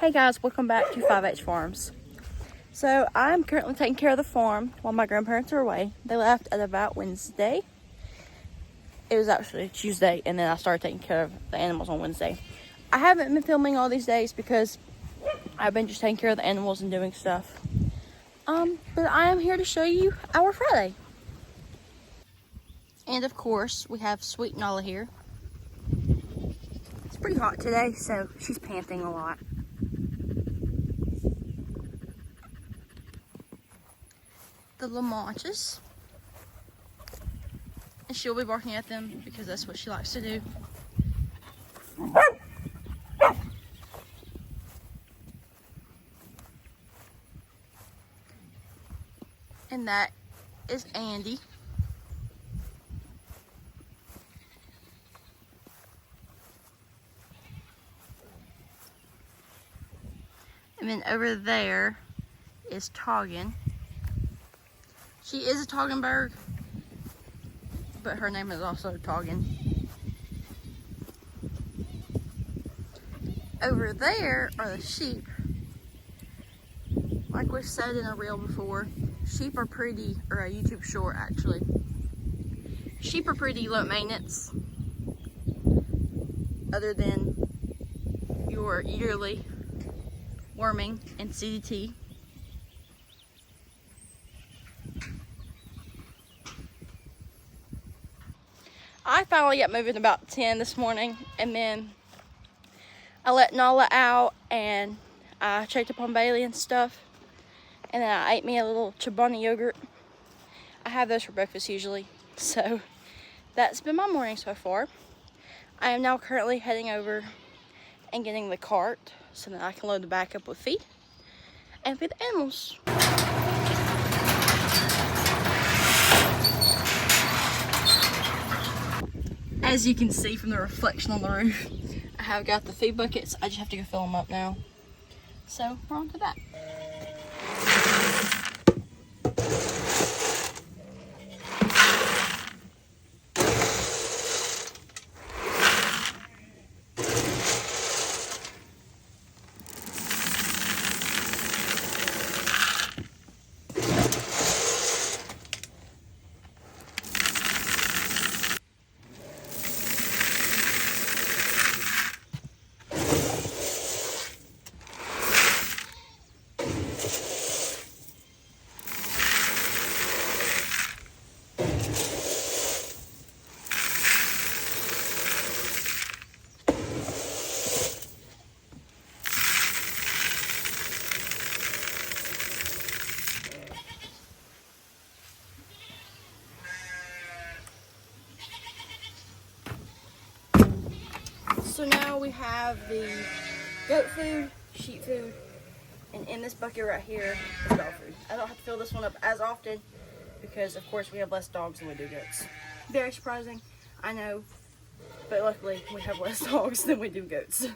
Hey guys, welcome back to 5H Farms. So I'm currently taking care of the farm while my grandparents are away. They left at about Wednesday. It was actually Tuesday, and then I started taking care of the animals on Wednesday. I haven't been filming all these days because I've been just taking care of the animals and doing stuff. But I am here to show you our Friday. And of course, we have Sweet Nala here. It's pretty hot today, so she's panting a lot. The Lamanches. And she'll be barking at them because that's what she likes to do. And that is Andy. And then over there is Toggen. She is a Toggenburg, but her name is also Toggen. Over there are the sheep. Like we've said in a reel before, sheep are pretty, or a YouTube short actually. Sheep are pretty low maintenance, other than your yearly worming and CDT. I finally got moving about 10 this morning, and then I let Nala out and I checked up on Bailey and stuff, and then I ate me a little Chobani yogurt. I have those for breakfast usually, so that's been my morning so far. I am now currently heading over and getting the cart so that I can load the back up with feed and feed the animals. As you can see from the reflection on the roof, I have got the feed buckets. I just have to go fill them up now. So we're on to that. So now we have the goat food, sheep food, and in this bucket right here is dog food. I don't have to fill this one up as often because of course we have less dogs than we do goats. Very surprising, I know, but luckily we have less dogs than we do goats.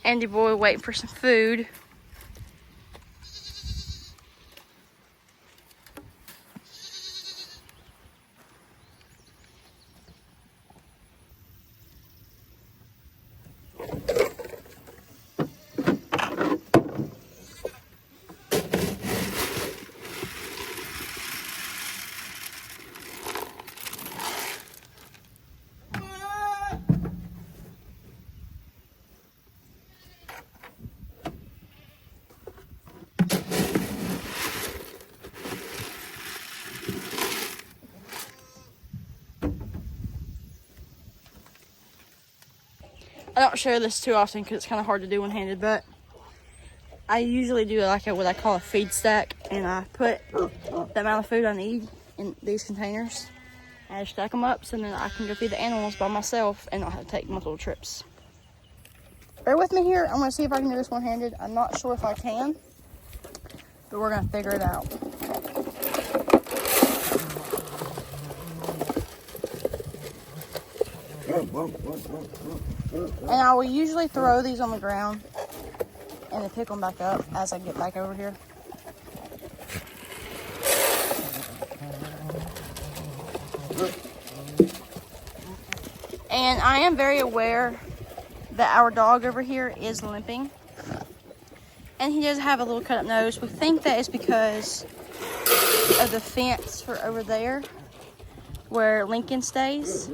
Andy boy waiting for some food. I don't share this too often because it's kind of hard to do one-handed, but I usually do like what I call a feed stack, and I put the amount of food I need in these containers, and I stack them up so then I can go feed the animals by myself and not have to take multiple trips. Bear with me here. I'm going to see if I can do this one-handed. I'm not sure if I can, but we're going to figure it out. And I will usually throw these on the ground and then pick them back up as I get back over here. And I am very aware that our dog over here is limping. And he does have a little cut up nose. We think that is because of the fence for over there where Lincoln stays.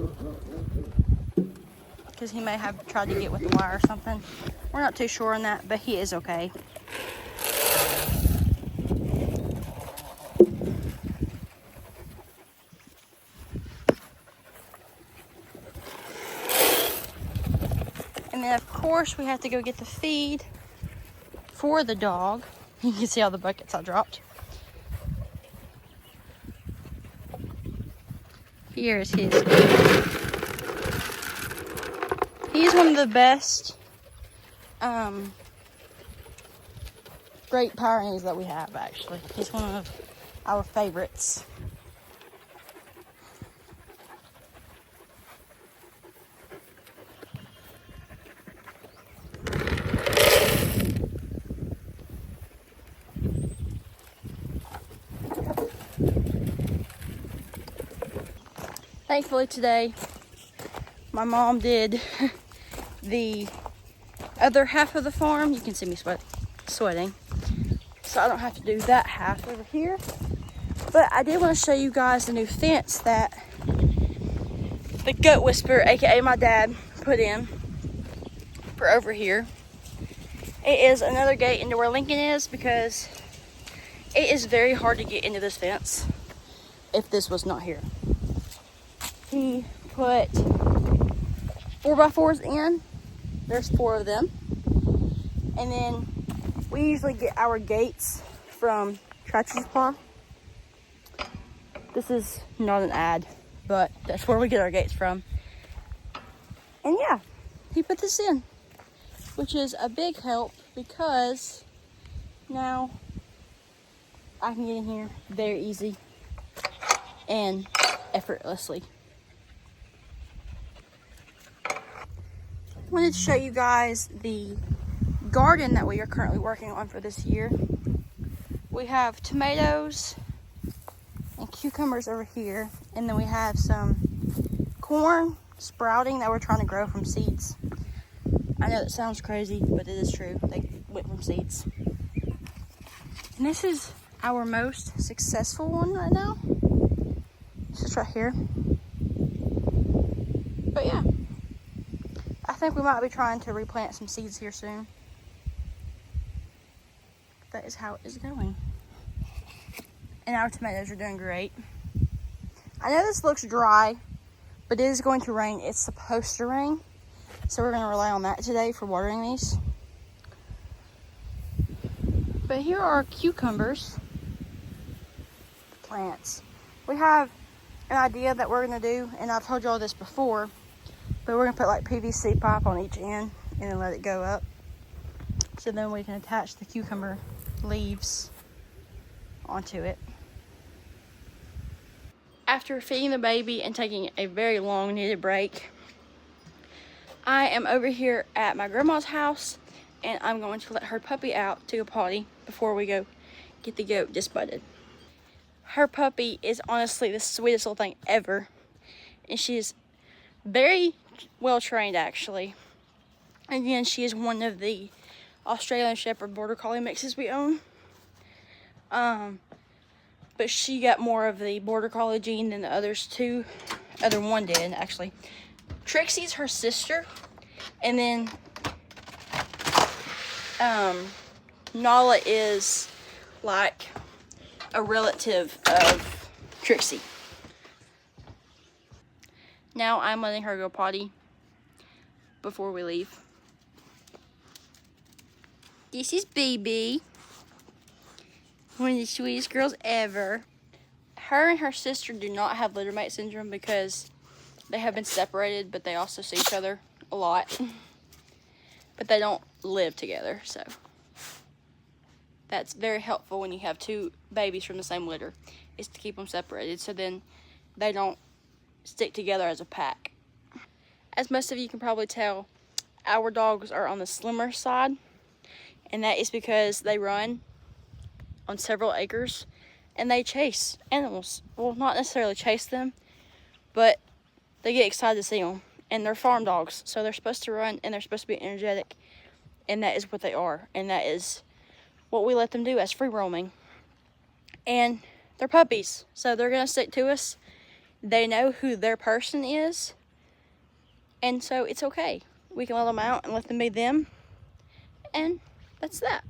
Because he may have tried to get with the wire or something. We're not too sure on that, but he is okay. And then of course we have to go get the feed for the dog. You can see all the buckets I dropped. Here's his. He's one of the best Great Pyrenees that we have, actually. He's one of our favorites. Thankfully today, my mom did the other half of the farm. You can see me sweating. So I don't have to do that half over here. But I did want to show you guys the new fence that the Goat Whisperer, aka my dad, put in for over here. It is another gate into where Lincoln is because it is very hard to get into this fence if this was not here. He put 4x4s in. There's 4 of them. And then we usually get our gates from Tractor Supply. This is not an ad, but that's where we get our gates from. And yeah, he put this in, which is a big help because now I can get in here very easy and effortlessly. I wanted to show you guys the garden that we are currently working on for this year. We have tomatoes and cucumbers over here, and then we have some corn sprouting that we're trying to grow from seeds. I know that sounds crazy, but it is true. They went from seeds. And this is our most successful one right now. This is right here. But yeah, I think we might be trying to replant some seeds here soon. That is how it is going. And our tomatoes are doing great. I know this looks dry, but it is going to rain. It's supposed to rain. So we're going to rely on that today for watering these. But here are cucumbers plants. We have an idea that we're going to do, and I've told you all this before, but we're going to put like PVC pipe on each end and then let it go up. So then we can attach the cucumber leaves onto it. After feeding the baby and taking a very long needed break, I am over here at my grandma's house, and I'm going to let her puppy out to go potty before we go get the goat disbutted. Her puppy is honestly the sweetest little thing ever, and she is very well trained actually. Again, she is one of the Australian Shepherd Border Collie mixes we own. But she got more of the Border Collie gene than the others two. Other one did, actually. Trixie's her sister. And then Nala is like a relative of Trixie. Now I'm letting her go potty before we leave. This is Baby. One of the sweetest girls ever. Her and her sister do not have littermate syndrome because they have been separated, but they also see each other a lot. But they don't live together, so that's very helpful when you have two babies from the same litter, is to keep them separated so then they don't stick together as a pack. As most of you can probably tell, our dogs are on the slimmer side, and that is because they run on several acres and they chase animals. Well, not necessarily chase them, but they get excited to see them. And they're farm dogs, so they're supposed to run and they're supposed to be energetic, and that is what they are, and that is what we let them do as free roaming. And they're puppies, so they're gonna stick to us. They know who their person is, and so it's okay. We can let them out and let them be them, and that's that.